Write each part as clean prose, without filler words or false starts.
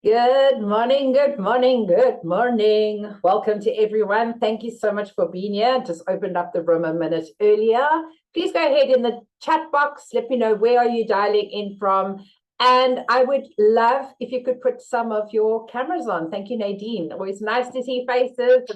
Good morning, good morning, good morning. Welcome to everyone. Thank you so much for being here. Just opened up the room a minute earlier. Please go ahead in the chat box. Let me know where are you dialing in from. And I would love if you could put some of your cameras on. Thank you, Nadine. Always nice to see faces.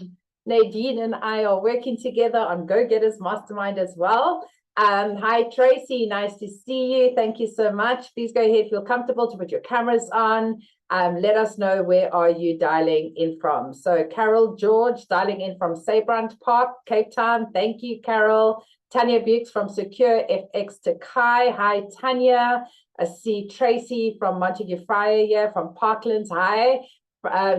Nadine and I are working together on Go Getters Mastermind as well. Hi, Tracy. Nice to see you. Thank you so much. Please go ahead, feel comfortable to put your cameras on. Let us know where are you dialing in from. So Carol George dialing in from Sabrant Park, Cape Town. Thank you, Carol. Tanya Bukes from Secure FX to Kai. Hi, Tanya. I see Tracy from Montague Friar here from Parklands. Hi.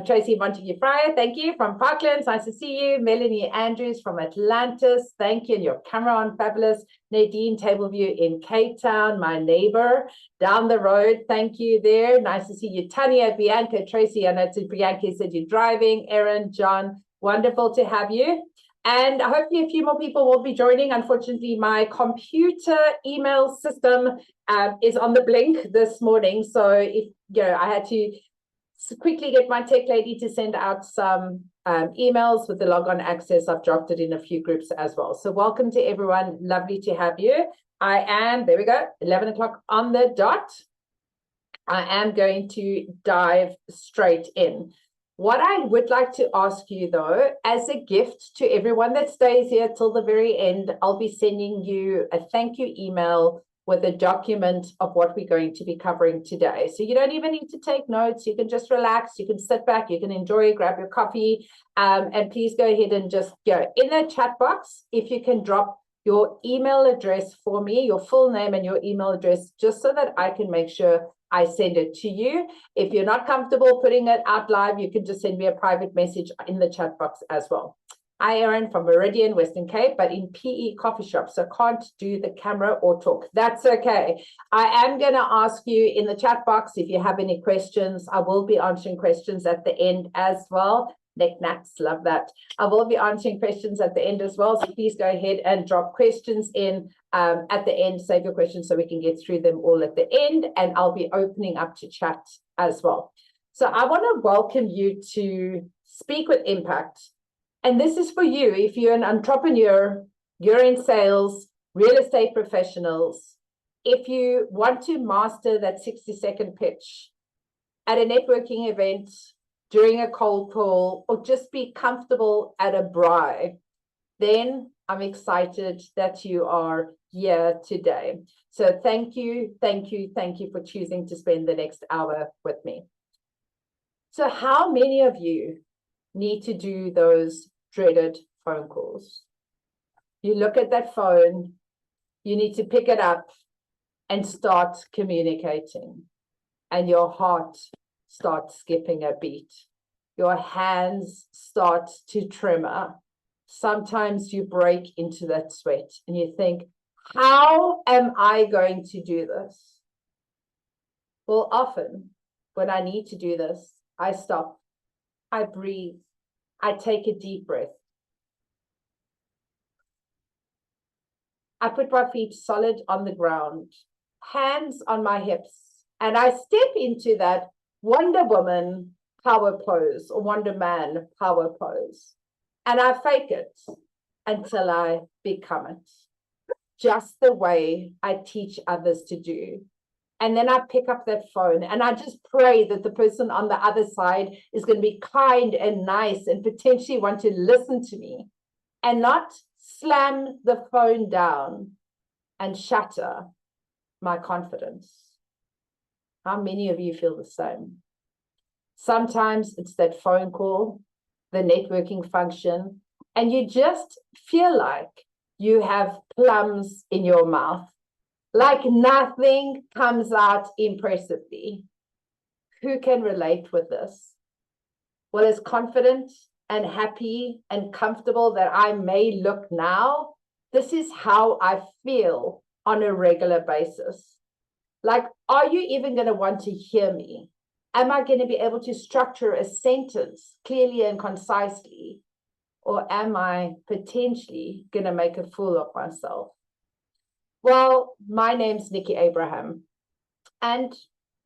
Tracy Montague Friar, thank you, from Parklands. Nice to see you. Melanie Andrews from Atlantis, thank you. And your camera on, fabulous. Nadine Tableview in Cape Town, my neighbor down the road, thank you there. Nice to see you. Tanya, Bianca, Tracy, I know Bianca said you're driving. Erin, John, wonderful to have you. And hopefully a few more people will be joining. Unfortunately, my computer email system is on the blink this morning. So if I had to quickly get my tech lady to send out some emails with the logon access. I've dropped it in a few groups as well. So welcome to everyone. Lovely to have you. There we go, 11 o'clock on the dot. I am going to dive straight in. What I would like to ask you, though, as a gift to everyone that stays here till the very end, I'll be sending you a thank you email with a document of what we're going to be covering today. So you don't even need to take notes. You can just relax. You can sit back. You can enjoy, grab your coffee. And please go ahead and just go in the chat box. If you can drop your email address for me, your full name and your email address, just so that I can make sure I send it to you. If you're not comfortable putting it out live, you can just send me a private message in the chat box as well. Hi, Erin from Meridian, Western Cape, but in PE coffee shop, so can't do the camera or talk. That's okay. I am going to ask you in the chat box if you have any questions. I will be answering questions at the end as well. Knickknacks, love that. I will be answering questions at the end as well. So please go ahead and drop questions in at the end. Save your questions so we can get through them all at the end. And I'll be opening up to chat as well. So I want to welcome you to Speak with Impact. And this is for you. If you're an entrepreneur, you're in sales, real estate professionals, if you want to master that 60-second pitch at a networking event, during a cold call, or just be comfortable at a braai, then I'm excited that you are here today. So thank you, thank you, thank you for choosing to spend the next hour with me. So how many of you need to do those dreaded phone calls? You look at that phone, you need to pick it up and start communicating, and your heart starts skipping a beat. Your hands start to tremor. Sometimes you break into that sweat and you think, how am I going to do this? Well, often when I need to do this, I stop, I breathe, I take a deep breath. I put my feet solid on the ground, hands on my hips, and I step into that Wonder Woman power pose or Wonder Man power pose. And I fake it until I become it, just the way I teach others to do. And then I pick up that phone and I just pray that the person on the other side is going to be kind and nice and potentially want to listen to me and not slam the phone down and shatter my confidence. How many of you feel the same? Sometimes it's that phone call, the networking function, and you just feel like you have plums in your mouth, like nothing comes out impressively. Who can relate with this? Well, as confident and happy and comfortable that I may look now, this is how I feel on a regular basis. Like, are you even going to want to hear me? Am I going to be able to structure a sentence clearly and concisely? Or am I potentially going to make a fool of myself? Well, my name's Nikki Abraham. And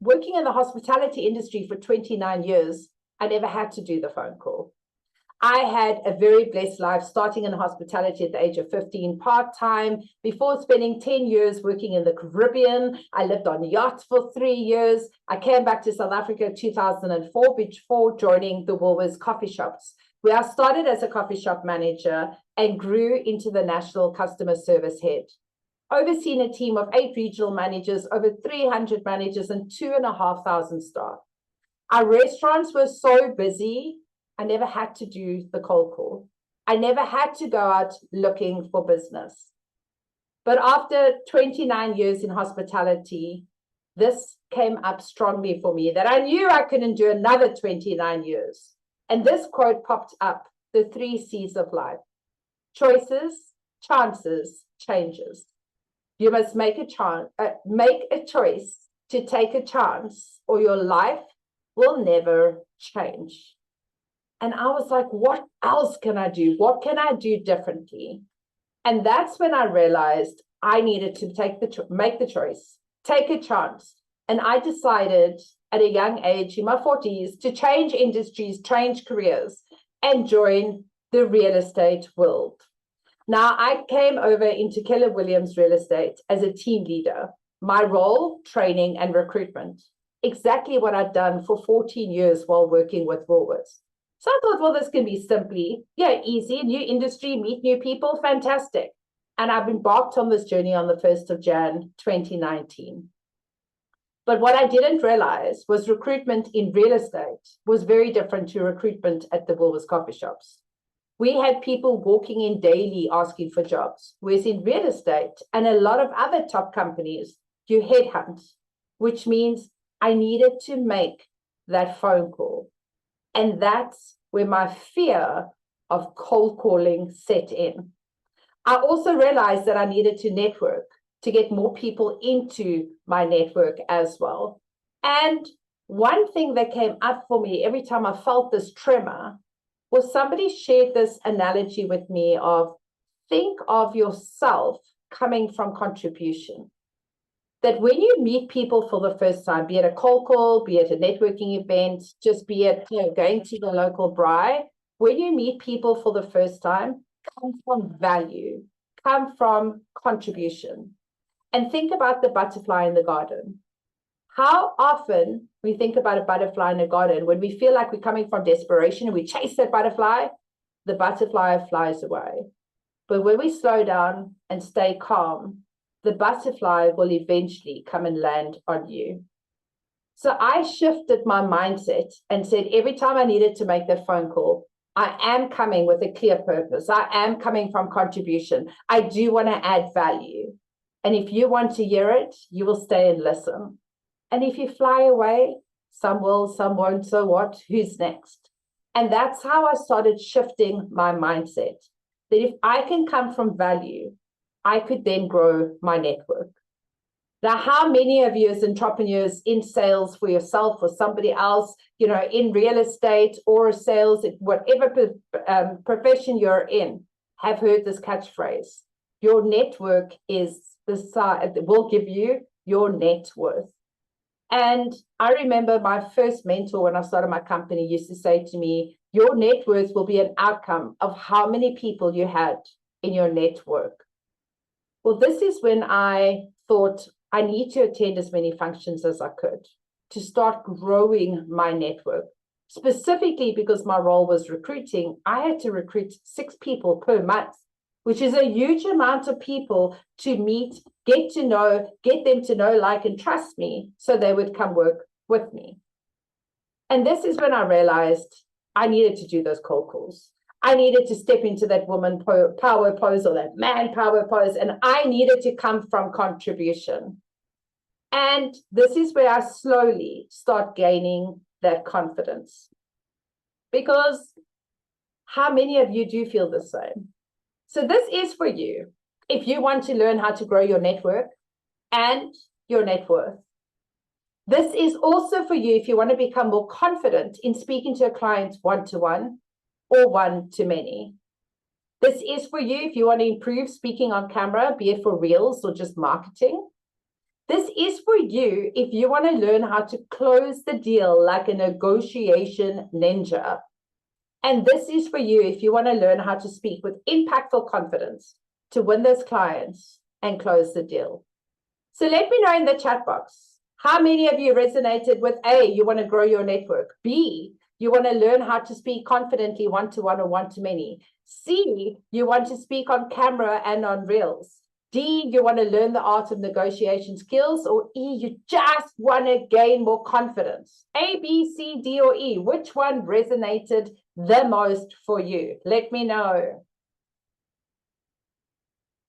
working in the hospitality industry for 29 years, I never had to do the phone call. I had a very blessed life, starting in hospitality at the age of 15, part-time, before spending 10 years working in the Caribbean. I lived on yachts for 3 years. I came back to South Africa in 2004 before joining the Woolworths coffee shops, where I started as a coffee shop manager and grew into the national customer service head, overseeing a team of 8 regional managers, over 300 managers, and 2,500 staff. Our restaurants were so busy, I never had to do the cold call. I never had to go out looking for business. But after 29 years in hospitality, this came up strongly for me that I knew I couldn't do another 29 years. And this quote popped up, the 3 C's of life: choices, chances, changes. You must make a choice to take a chance, or your life will never change. And I was like, what else can I do? What can I do differently? And that's when I realized I needed to make the choice, take a chance. And I decided at a young age, in my 40s, to change industries, change careers, and join the real estate world. Now, I came over into Keller Williams Real Estate as a team leader. My role, training and recruitment. Exactly what I'd done for 14 years while working with Woolworths. So I thought, well, this can be simply, easy, new industry, meet new people, fantastic. And I've embarked on this journey on the 1st of January, 2019. But what I didn't realize was recruitment in real estate was very different to recruitment at the Woolworths coffee shops. We had people walking in daily asking for jobs, whereas in real estate and a lot of other top companies, you headhunt, which means I needed to make that phone call. And that's where my fear of cold calling set in. I also realized that I needed to network to get more people into my network as well. And one thing that came up for me every time I felt this tremor was somebody shared this analogy with me of, think of yourself coming from contribution. That when you meet people for the first time, be it a cold call, be it a networking event, just be it going to the local braai, when you meet people for the first time, come from value, come from contribution. And think about the butterfly in the garden. How often we think about a butterfly in a garden when we feel like we're coming from desperation and we chase that butterfly, the butterfly flies away. But when we slow down and stay calm, the butterfly will eventually come and land on you. So I shifted my mindset and said, every time I needed to make that phone call, I am coming with a clear purpose. I am coming from contribution. I do want to add value. And if you want to hear it, you will stay and listen. And if you fly away, some will, some won't, so what? Who's next? And that's how I started shifting my mindset. That if I can come from value, I could then grow my network. Now, how many of you as entrepreneurs in sales for yourself or somebody else, in real estate or sales, whatever profession you're in, have heard this catchphrase? Your network is the size, will give you your net worth. And I remember my first mentor when I started my company used to say to me, your net worth will be an outcome of how many people you had in your network. Well, this is when I thought I need to attend as many functions as I could to start growing my network. Specifically because my role was recruiting, I had to recruit 6 people per month, which is a huge amount of people to meet, get to know, get them to know, like, and trust me so they would come work with me. And this is when I realized I needed to do those cold calls. I needed to step into that woman power pose or that man power pose, and I needed to come from contribution. And this is where I slowly start gaining that confidence. Because how many of you do feel the same? So this is for you if you want to learn how to grow your network and your net worth. This is also for you if you want to become more confident in speaking to a client one-to-one or one-to-many. This is for you if you want to improve speaking on camera, be it for reels or just marketing. This is for you if you want to learn how to close the deal like a negotiation ninja. And this is for you if you want to learn how to speak with impactful confidence to win those clients and close the deal. So let me know in the chat box, how many of you resonated with A, you want to grow your network, B, you want to learn how to speak confidently one-to-one or one-to-many, C, you want to speak on camera and on reels, D, you want to learn the art of negotiation skills, or E, you just want to gain more confidence. A, B, C, D, or E, which one resonated the most for you? Let me know.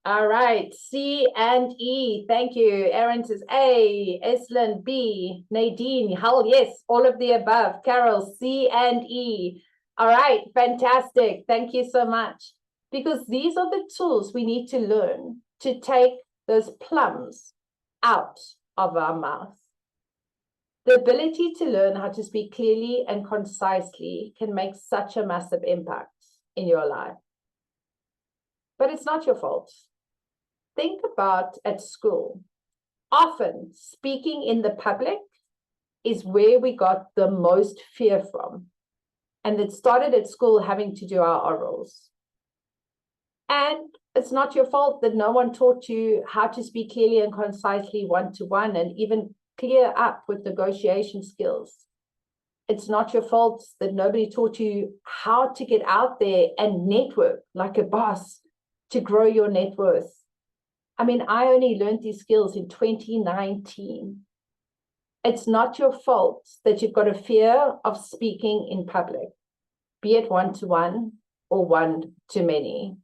All right, C and E, thank you. Erin says A, Eslyn B, Nadine, hell yes, all of the above. Carol, C and E. All right, fantastic. Thank you so much. Because these are the tools we need to learn to take those plums out of our mouth. The ability to learn how to speak clearly and concisely can make such a massive impact in your life. But it's not your fault. Think about at school. Often speaking in the public is where we got the most fear from. And it started at school having to do our orals. And it's not your fault that no one taught you how to speak clearly and concisely one-to-one and even clear up with negotiation skills. It's not your fault that nobody taught you how to get out there and network like a boss to grow your net worth. I mean, I only learned these skills in 2019. It's not your fault that you've got a fear of speaking in public, be it one-to-one or one-to-many.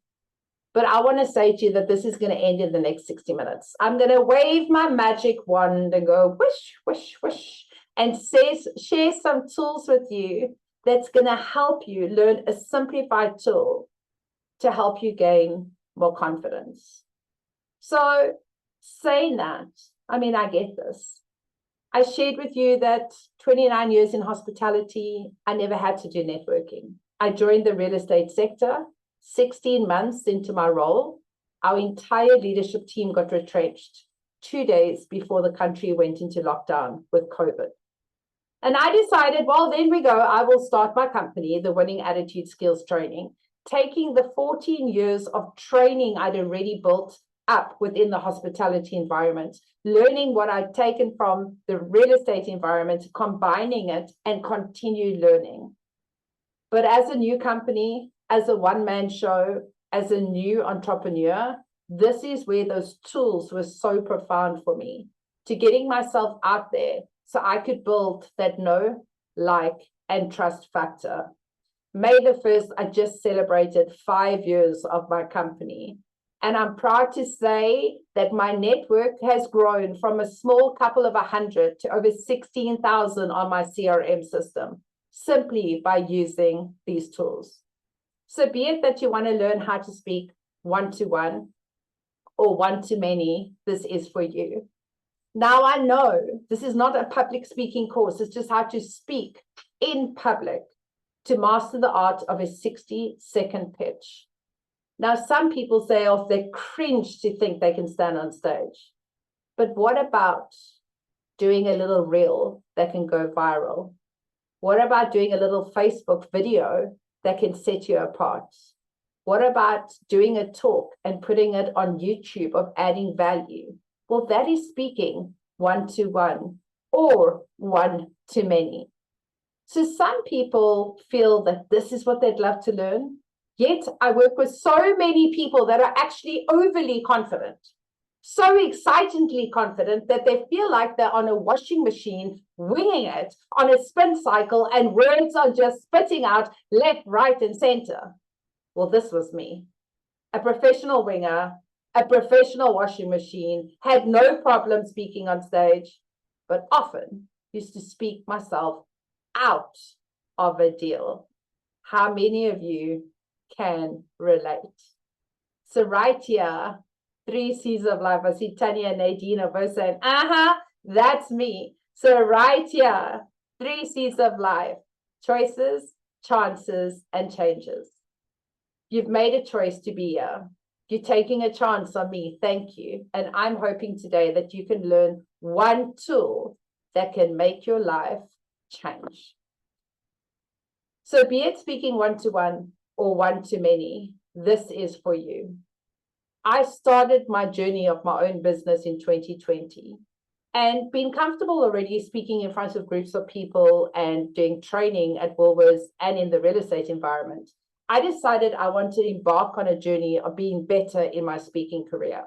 But I want to say to you that this is going to end in the next 60 minutes. I'm going to wave my magic wand and go whoosh, whoosh, whoosh, and share some tools with you that's going to help you learn a simplified tool to help you gain more confidence. So saying that, I mean, I get this. I shared with you that 29 years in hospitality, I never had to do networking. I joined the real estate sector. 16 months into my role, our entire leadership team got retrenched 2 days before the country went into lockdown with COVID. And I decided, well, then we go. I will start my company, the Winning Attitude Skills Training, taking the 14 years of training I'd already built up within the hospitality environment, learning what I'd taken from the real estate environment, combining it and continue learning. But as a new company, as a one-man show, as a new entrepreneur, this is where those tools were so profound for me, to getting myself out there so I could build that know, like, and trust factor. May the 1st, I just celebrated 5 years of my company. And I'm proud to say that my network has grown from a small couple of 100 to over 16,000 on my CRM system, simply by using these tools. So be it that you want to learn how to speak one-to-one or one-to-many, this is for you. Now I know this is not a public speaking course. It's just how to speak in public to master the art of a 60-second pitch. Now, some people say, oh, they cringe to think they can stand on stage. But what about doing a little reel that can go viral? What about doing a little Facebook video that can set you apart? What about doing a talk and putting it on YouTube of adding value? Well, that is speaking one-to-one or one-to-many. So some people feel that this is what they'd love to learn. Yet I work with so many people that are actually overly confident, so excitedly confident that they feel like they're on a washing machine, winging it on a spin cycle, and words are just spitting out left, right, and center. Well, this was me, a professional winger, a professional washing machine, had no problem speaking on stage, but often used to speak myself out of a deal. How many of you can relate? So right here, 3 C's of life. I see Tanya and Nadine are both saying, that's me. So right here, 3 C's of life: choices, chances, and changes. You've made a choice to be here. You're taking a chance on me. Thank you. And I'm hoping today that you can learn one tool that can make your life change. So be it speaking one-to-one or one-to-many, this is for you. I started my journey of my own business in 2020 and been comfortable already speaking in front of groups of people and doing training at Woolworths and in the real estate environment. I decided I want to embark on a journey of being better in my speaking career.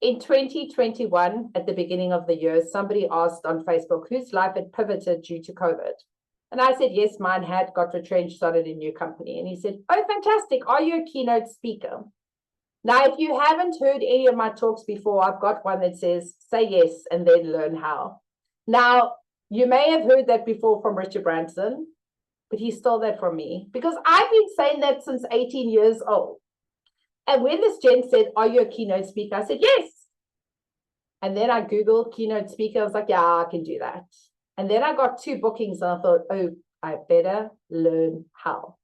In 2021, at the beginning of the year, somebody asked on Facebook whose life had pivoted due to COVID. And I said, yes, mine had got retrenched, started a new company. And he said, oh, fantastic. Are you a keynote speaker? Now, if you haven't heard any of my talks before, I've got one that says, say yes, and then learn how. Now, you may have heard that before from Richard Branson, but he stole that from me because I've been saying that since 18 years old. And when this gent said, are you a keynote speaker? I said, yes. And then I Googled keynote speaker. I was like, yeah, I can do that. And then I got 2 bookings and I thought, oh, I better learn how.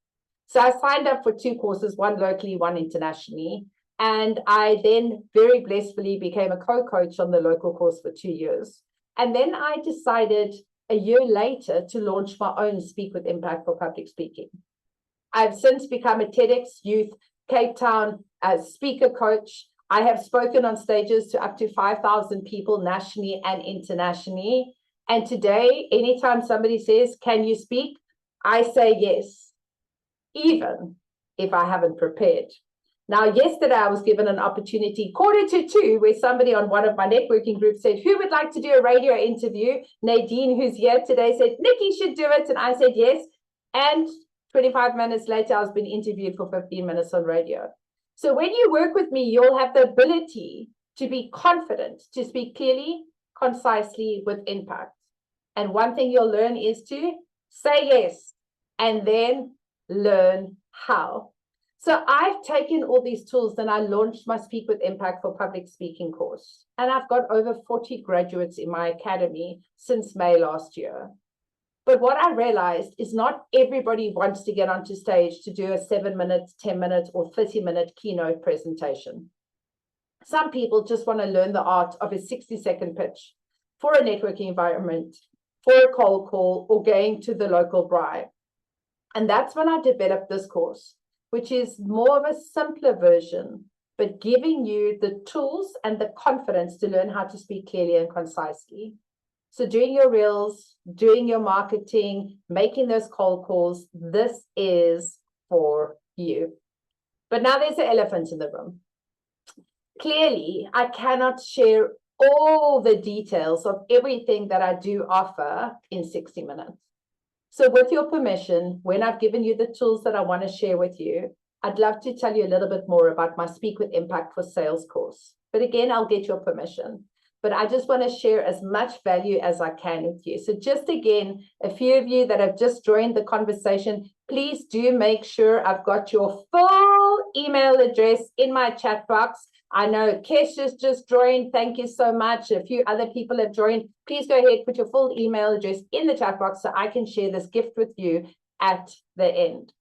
So I signed up for 2 courses, one locally, one internationally. And I then very blissfully became a co-coach on the local course for 2 years. And then I decided a year later to launch my own Speak with Impact for public speaking. I've since become a TEDx Youth Cape Town speaker coach. I have spoken on stages to up to 5,000 people nationally and internationally. And today, anytime somebody says, can you speak? I say yes, even if I haven't prepared. Now, yesterday I was given an opportunity, 1:45, where somebody on one of my networking groups said, who would like to do a radio interview? Nadine, who's here today, said, Nikki should do it. And I said, yes. And 25 minutes later, I was being interviewed for 15 minutes on radio. So when you work with me, you'll have the ability to be confident, to speak clearly, concisely, with impact. And one thing you'll learn is to say yes, and then learn how. So I've taken all these tools and I launched my Speak with Impact for public speaking course. And I've got over 40 graduates in my academy since May last year. But what I realized is not everybody wants to get onto stage to do a 7-minute, 10-minute, or 30-minute keynote presentation. Some people just want to learn the art of a 60-second pitch for a networking environment, for a cold call, or going to the local bribe. And that's when I developed this course, which is more of a simpler version, but giving you the tools and the confidence to learn how to speak clearly and concisely. So doing your reels, doing your marketing, making those cold calls, this is for you. But now there's an elephant in the room. Clearly, I cannot share all the details of everything that I do offer in 60 minutes. So with your permission, when I've given you the tools that I want to share with you, I'd love to tell you a little bit more about my Speak with Impact for Sales course. But again, I'll get your permission. But I just want to share as much value as I can with you. So just again, a few of you that have just joined the conversation, please do make sure I've got your full email address in my chat box. I know Kesh has just joined. Thank you so much. A few other people have joined. Please go ahead, put your full email address in the chat box so I can share this gift with you at the end.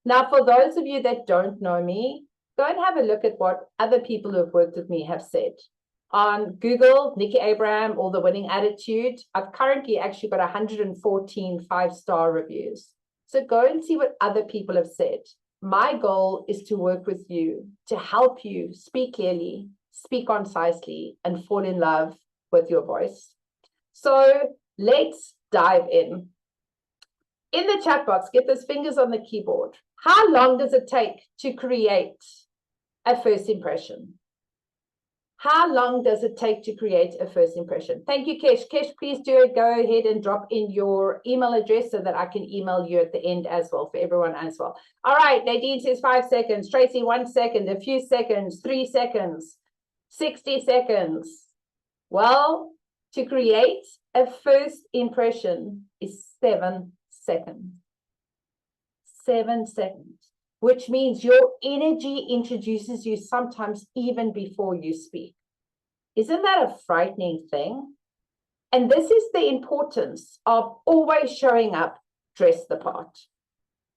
Now, for those of you that don't know me, go and have a look at what other people who have worked with me have said. On Google, Nikki Abraham, or The Winning Attitude, I've currently actually got 114 5-star reviews. So go and see what other people have said. My goal is to work with you, to help you speak clearly, speak concisely, and fall in love with your voice. So let's dive in. In the chat box, get those fingers on the keyboard. How long does it take to create a first impression? How long does it take to create a first impression? Thank you, Kesh. Kesh, please do it. Go ahead and drop in your email address so that I can email you at the end as well, for everyone as well. All right, Nadine says 5 seconds. Tracy, 1 second, a few seconds, 3 seconds, 60 seconds. Well, to create a first impression is 7 seconds. 7 seconds. Which means your energy introduces you sometimes even before you speak. Isn't that a frightening thing? And this is the importance of always showing up dressed the part.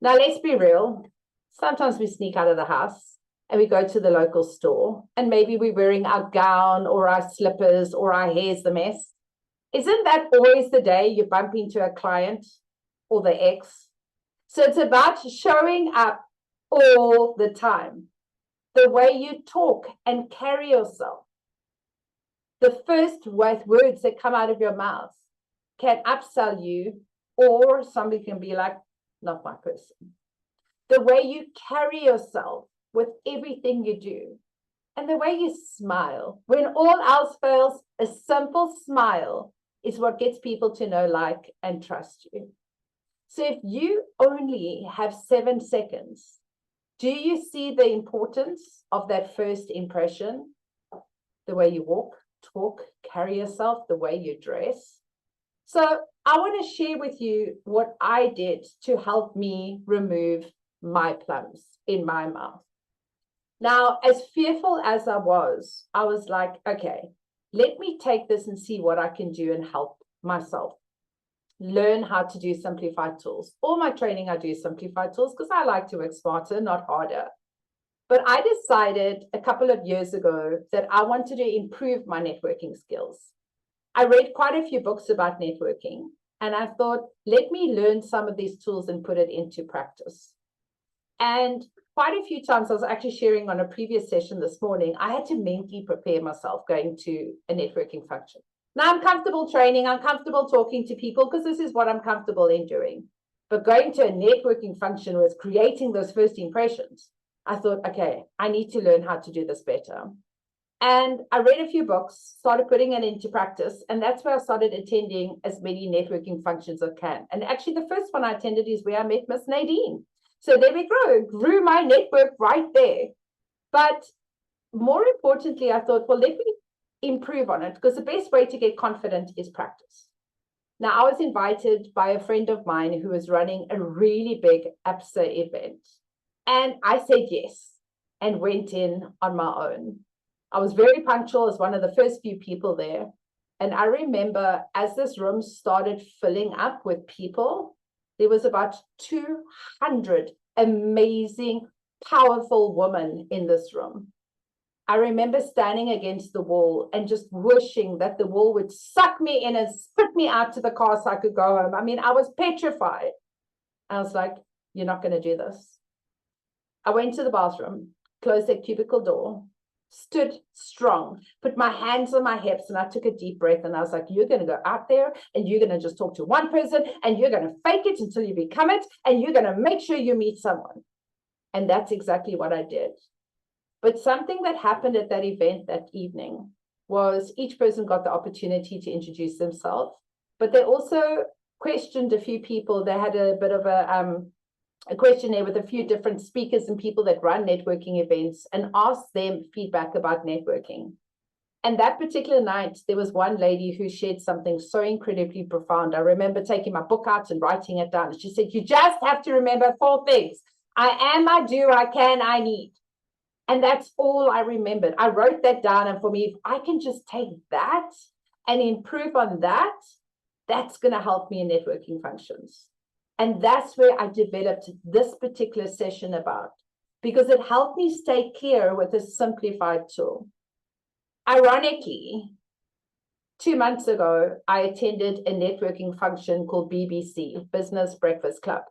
Now, let's be real. Sometimes we sneak out of the house. and we go to the local store, and maybe we're wearing our gown or our slippers or our hair's a mess. Isn't that always the day you bump into a client or the ex? So it's about showing up all the time. The way you talk and carry yourself. The first words that come out of your mouth can upsell you, or somebody can be like, not my person. The way you carry yourself with everything you do, and the way you smile. When all else fails, a simple smile is what gets people to know, like, and trust you. So if you only have 7 seconds, do you see the importance of that first impression? The way you walk, talk, carry yourself, the way you dress. So I want to share with you what I did to help me remove my plums in my mouth. Now, as fearful as I was like, okay, let me take this and see what I can do and help myself. Learn how to do simplified tools. All my training, I do simplified tools because I like to work smarter, not harder. But I decided a couple of years ago that I wanted to improve my networking skills. I read quite a few books about networking, and I thought, let me learn some of these tools and put it into practice. And quite a few times, I was actually sharing on a previous session this morning, I had to mentally prepare myself going to a networking function. Now I'm comfortable training, I'm comfortable talking to people because this is what I'm comfortable in doing. But going to a networking function was creating those first impressions. I thought, okay, I need to learn how to do this better. And I read a few books, started putting it into practice, and that's where I started attending as many networking functions as I can. And actually, the first one I attended is where I met Miss Nadine. So there we go, grew my network right there. But more importantly, I thought, well, let me improve on it, because the best way to get confident is practice. Now, I was invited by a friend of mine who was running a really big APSA event. And I said yes and went in on my own. I was very punctual as one of the first few people there. And I remember as this room started filling up with people, there was about 200 amazing, powerful women in this room. I remember standing against the wall and just wishing that the wall would suck me in and spit me out to the car so I could go home. I mean, I was petrified. I was like, you're not going to do this. I went to the bathroom, closed that cubicle door, stood strong, put my hands on my hips, and I took a deep breath. And I was like, you're going to go out there and you're going to just talk to one person and you're going to fake it until you become it. And you're going to make sure you meet someone. And that's exactly what I did. But something that happened at that event that evening was each person got the opportunity to introduce themselves, but they also questioned a few people. They had a bit of a questionnaire with a few different speakers and people that run networking events and asked them feedback about networking. And that particular night, there was one lady who shared something so incredibly profound. I remember taking my book out and writing it down. She said, you just have to remember 4 things. I am, I do, I can, I need. And that's all I remembered. I wrote that down. And for me, if I can just take that and improve on that, that's going to help me in networking functions. And that's where I developed this particular session about, because it helped me stay clear with a simplified tool. Ironically, 2 months ago, I attended a networking function called BBC, Business Breakfast Club.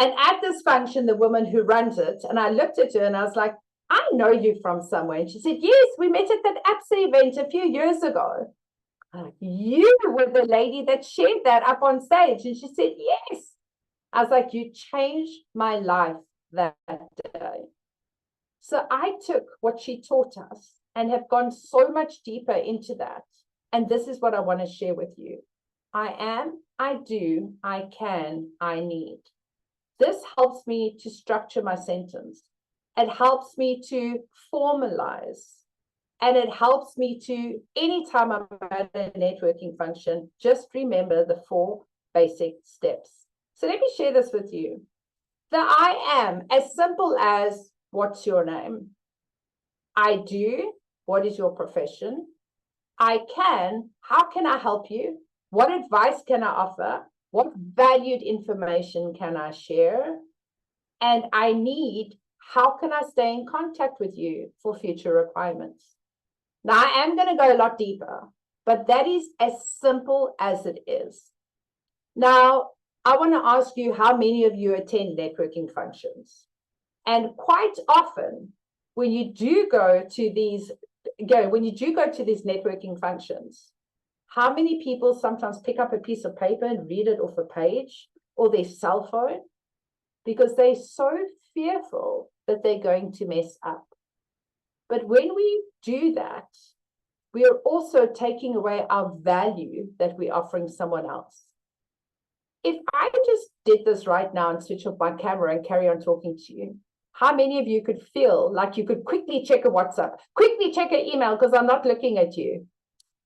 And at this function, the woman who runs it, and I looked at her and I was like, I know you from somewhere. And she said, yes, we met at that APSA event a few years ago. You were the lady that shared that up on stage. And she said, yes. I was like, you changed my life that day. So I took what she taught us and have gone so much deeper into that. And this is what I want to share with you. I am, I do, I can, I need. This helps me to structure my sentence. It helps me to formalize. And it helps me to, anytime I'm at a networking function, just remember the 4 basic steps. So let me share this with you. The I am, as simple as, what's your name? I do, what is your profession? I can, how can I help you? What advice can I offer? What valued information can I share? And I need, how can I stay in contact with you for future requirements? Now, I am going to go a lot deeper, but that is as simple as it is. Now, I want to ask you how many of you attend networking functions? And quite often, when you do go to these networking functions, how many people sometimes pick up a piece of paper and read it off a page or their cell phone because they're so fearful that they're going to mess up? But when we do that, we are also taking away our value that we're offering someone else. If I just did this right now and switch off my camera and carry on talking to you, how many of you could feel like you could quickly check a WhatsApp, quickly check an email because I'm not looking at you?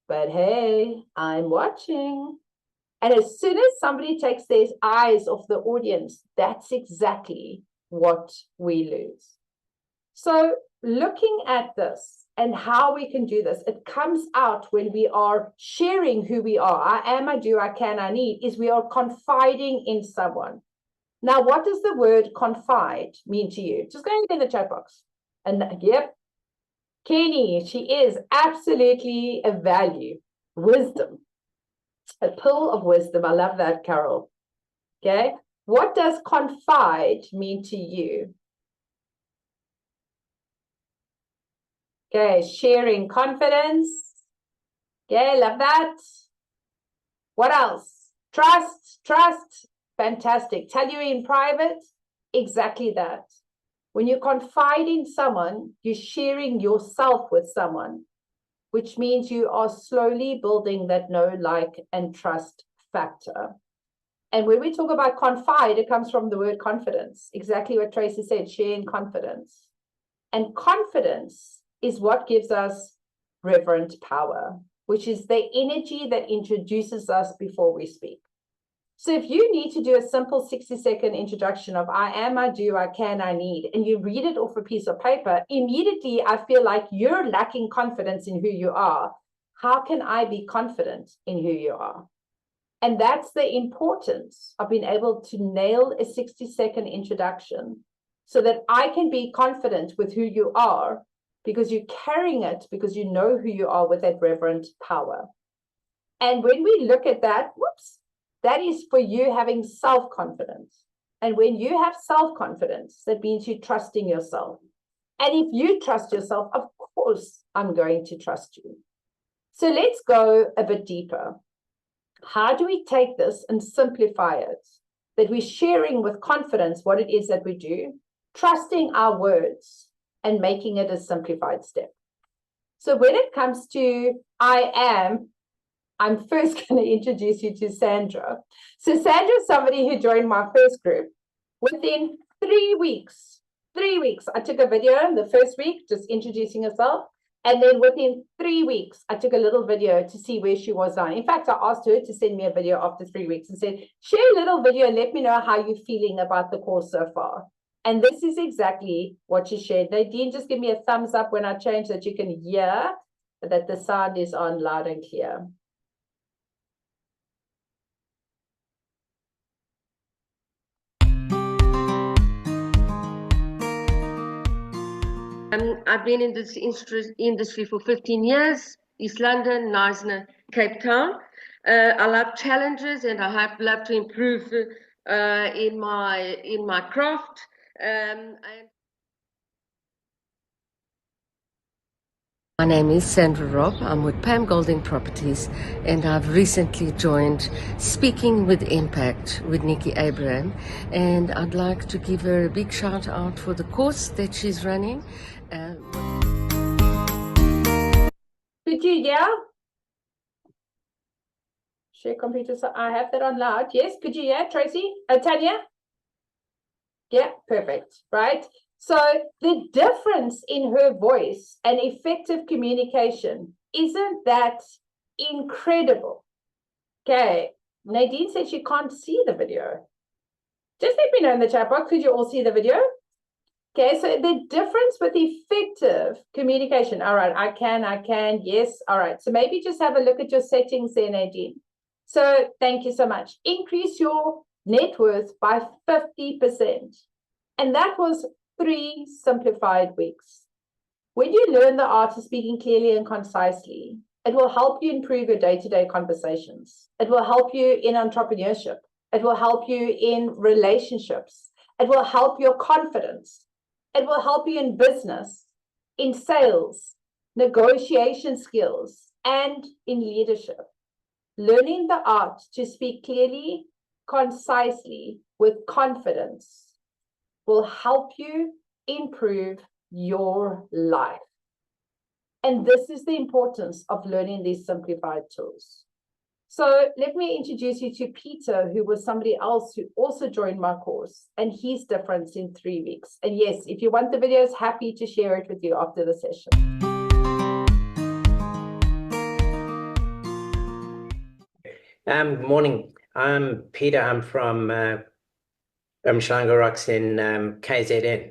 But hey, I'm watching. And as soon as somebody takes their eyes off the audience, that's exactly what we lose. So looking at this and how we can do this, it comes out when we are sharing who we are. I am, I do, I can, I need, is we are confiding in someone. Now, what does the word confide mean to you? Just go in the chat box. And yep, Kenny, she is absolutely a value, wisdom, a pill of wisdom. I love that, Carol. Okay, what does confide mean to you? Okay, sharing confidence. Okay, love that. What else? Trust. Fantastic. Tell you in private, exactly that. When you confide in someone, you're sharing yourself with someone, which means you are slowly building that know, like, and trust factor. And when we talk about confide, it comes from the word confidence. Exactly what Tracy said, sharing confidence. And confidence is what gives us reverent power, which is the energy that introduces us before we speak. So if you need to do a simple 60-second introduction of I am, I do, I can, I need, and you read it off a piece of paper, immediately I feel like you're lacking confidence in who you are. How can I be confident in who you are? And that's the importance of being able to nail a 60-second introduction so that I can be confident with who you are because you're carrying it, because you know who you are with that reverent power. And when we look at that, that is for you having self-confidence. And when you have self-confidence, that means you trust in yourself. And if you trust yourself, of course, I'm going to trust you. So let's go a bit deeper. How do we take this and simplify it? That we're sharing with confidence what it is that we do, trusting our words, and making it a simplified step. So when it comes to I am, I'm first going to introduce you to Sandra. So Sandra is somebody who joined my first group. Within 3 weeks, I took a video in the first week, just introducing herself. And then within 3 weeks, I took a little video to see where she was now. In fact, I asked her to send me a video after 3 weeks and said, share a little video and let me know how you're feeling about the course so far. And this is exactly what she shared. Nadine, just give me a thumbs up when I change that you can hear that the sound is on loud and clear. I've been in this industry for 15 years, East London, Knysna, Cape Town. I love challenges and I love to improve in my craft. My name is Sandra Robb. I'm with Pam Golding Properties, and I've recently joined Speaking with Impact with Nikki Abraham, and I'd like to give her a big shout out for the course that she's running. Could you yell? Share computer, so I have that on loud. Yes, could you hear, Tracy? Tanya? Yeah, perfect, right? So the difference in her voice and effective communication, isn't that incredible? Okay, Nadine said she can't see the video. Just let me know in the chat box, could you all see the video? Okay, so the difference with effective communication. All right, I can, yes. All right, so maybe just have a look at your settings there, Nadine. So thank you so much. Increase your net worth by 50%. And that was 3 simplified weeks. When you learn the art of speaking clearly and concisely, it will help you improve your day-to-day conversations. It will help you in entrepreneurship. It will help you in relationships. It will help your confidence. It will help you in business, in sales, negotiation skills, and in leadership. Learning the art to speak clearly, concisely, with confidence will help you improve your life. And this is the importance of learning these simplified tools. So let me introduce you to Peter, who was somebody else who also joined my course, and his difference in 3 weeks. And yes, if you want the videos, happy to share it with you after the session. Good morning. I'm Peter. I'm from Umhlanga Rocks in KZN.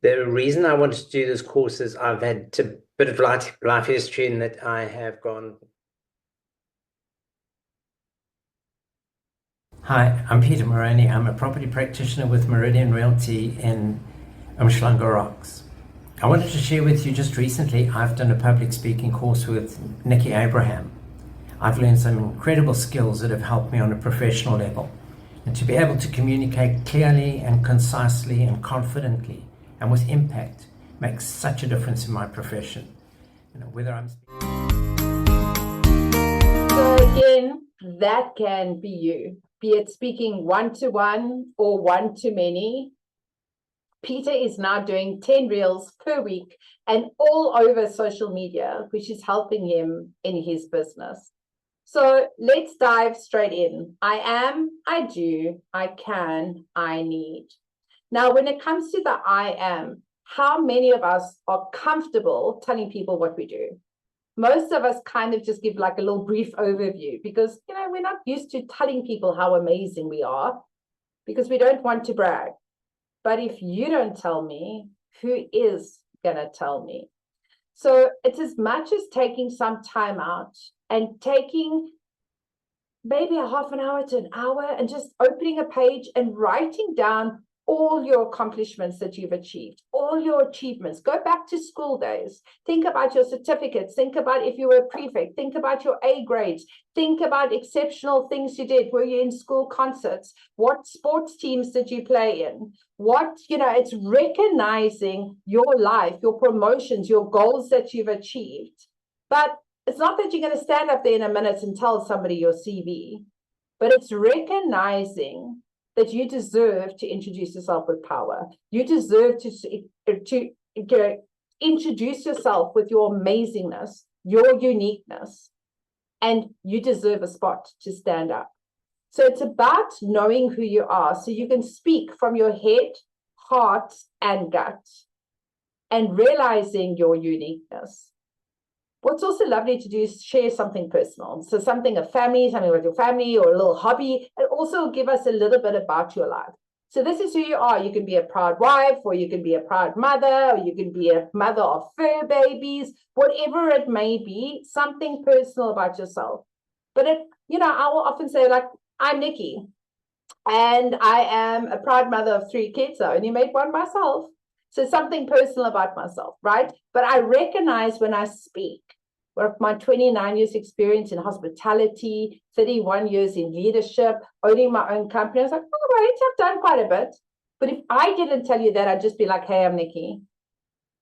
The reason I wanted to do this course is I've had a bit of life history in that I have gone. Hi, I'm Peter Moroney. I'm a property practitioner with Meridian Realty in Umhlanga Rocks. I wanted to share with you just recently, I've done a public speaking course with Nikki Abraham. I've learned some incredible skills that have helped me on a professional level. And to be able to communicate clearly and concisely and confidently and with impact makes such a difference in my profession. You know, whether I'm So again, that can be you, be it speaking one-to-one or one-to-many. Peter is now doing 10 reels per week and all over social media, which is helping him in his business. So let's dive straight in. I am, I do, I can, I need. Now, when it comes to the I am, how many of us are comfortable telling people what we do? Most of us kind of just give like a little brief overview because, you know, we're not used to telling people how amazing we are because we don't want to brag. But if you don't tell me, who is going to tell me? So it's as much as taking some time out and taking maybe a half an hour to an hour and just opening a page and writing down all your accomplishments that you've achieved, all your achievements. Go back to school days. Think about your certificates. Think about if you were a prefect. Think about your A grades. Think about exceptional things you did. Were you in school concerts? What sports teams did you play in? It's recognizing your life, your promotions, your goals that you've achieved. But it's not that you're going to stand up there in a minute and tell somebody your CV, but it's recognizing that you deserve to introduce yourself with power. You deserve to introduce yourself with your amazingness, your uniqueness, and you deserve a spot to stand up. So it's about knowing who you are so you can speak from your head, heart, and gut, and realizing your uniqueness. What's also lovely to do is share something personal. So something with your family, or a little hobby, and also give us a little bit about your life. So this is who you are. You can be a proud wife, or you can be a proud mother, or you can be a mother of fur babies, whatever it may be, something personal about yourself. But I will often say, like, I'm Nikki, and I am a proud mother of 3 kids. I only made one myself. So something personal about myself, right? But I recognize when I speak, with my 29 years experience in hospitality, 31 years in leadership, owning my own company, I was like, oh, right, I've done quite a bit. But if I didn't tell you that, I'd just be like, hey, I'm Nikki,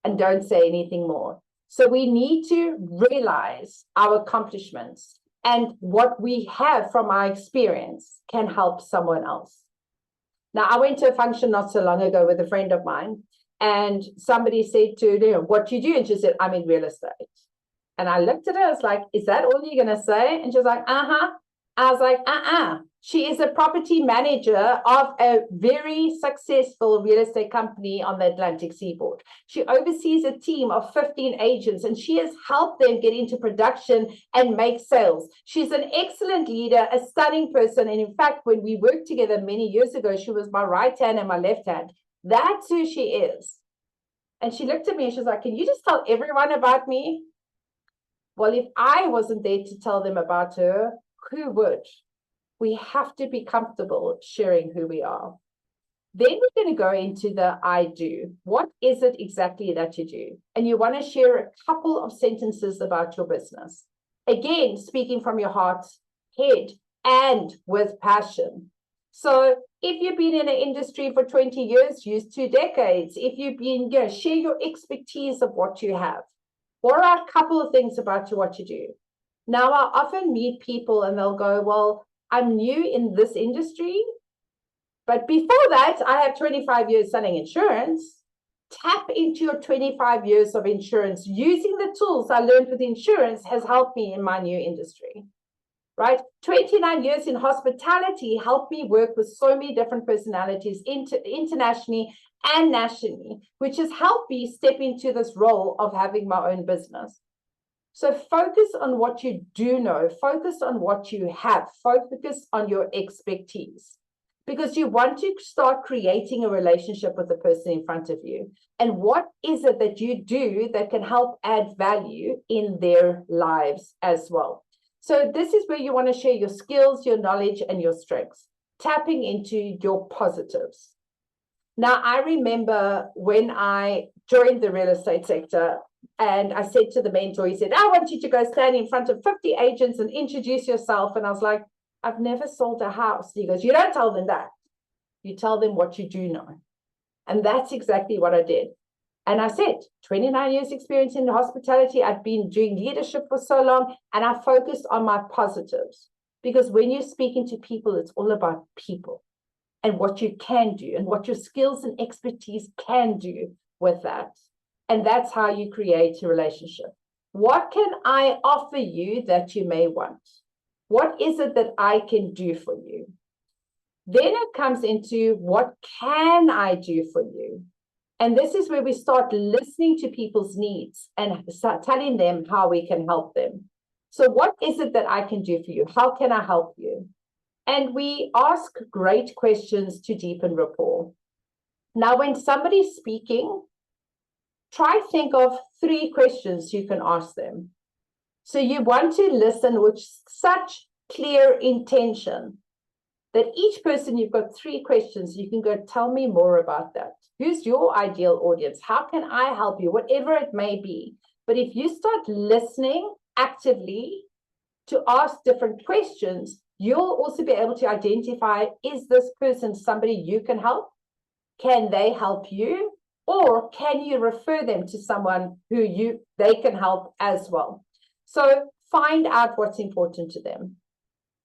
and don't say anything more. So we need to realize our accomplishments and what we have from our experience can help someone else. Now, I went to a function not so long ago with a friend of mine, and somebody said to her, what do you do? And she said, I'm in real estate. And I looked at her, I was like, is that all you're going to say? And she was like, uh-huh. I was like, She is a property manager of a very successful real estate company on the Atlantic seaboard. She oversees a team of 15 agents, and she has helped them get into production and make sales. She's an excellent leader, a stunning person. And in fact, when we worked together many years ago, she was my right hand and my left hand. That's who she is. And she looked at me and she was like, can you just tell everyone about me? Well, if I wasn't there to tell them about her, who would? We have to be comfortable sharing who we are. Then we're going to go into the I do. What is it exactly that you do? And you want to share a couple of sentences about your business. Again, speaking from your heart, head, and with passion. So if you've been in an industry for 20 years, use 2 decades. If you've been, share your expertise of what you have. What are a couple of things about what you do? Now, I often meet people and they'll go, well, I'm new in this industry, but before that, I have 25 years selling insurance. Tap into your 25 years of insurance. Using the tools I learned with insurance has helped me in my new industry, right? 29 years in hospitality helped me work with so many different personalities internationally and nationally, which has helped me step into this role of having my own business. So focus on what you do know, focus on what you have, focus on your expertise, because you want to start creating a relationship with the person in front of you. And what is it that you do that can help add value in their lives as well? So this is where you want to share your skills, your knowledge, and your strengths, tapping into your positives. Now, I remember when I joined the real estate sector, and I said to the mentor, he said, I want you to go stand in front of 50 agents and introduce yourself. And I was like, I've never sold a house. He goes, you don't tell them that. You tell them what you do know. And that's exactly what I did. And I said, 29 years experience in hospitality. I've been doing leadership for so long, and I focused on my positives. Because when you're speaking to people, it's all about people and what you can do and what your skills and expertise can do with that. And that's how you create a relationship. What can I offer you that you may want? What is it that I can do for you? Then it comes into what can I do for you? And this is where we start listening to people's needs and start telling them how we can help them. So what is it that I can do for you? How can I help you? And we ask great questions to deepen rapport. Now, when somebody's speaking, try think of 3 questions you can ask them. So you want to listen with such clear intention that each person, you've got 3 questions. You can go, tell me more about that. Who's your ideal audience? How can I help you? Whatever it may be. But if you start listening actively to ask different questions, you'll also be able to identify, is this person somebody you can help? Can they help you? Or can you refer them to someone who they can help as well? So find out what's important to them.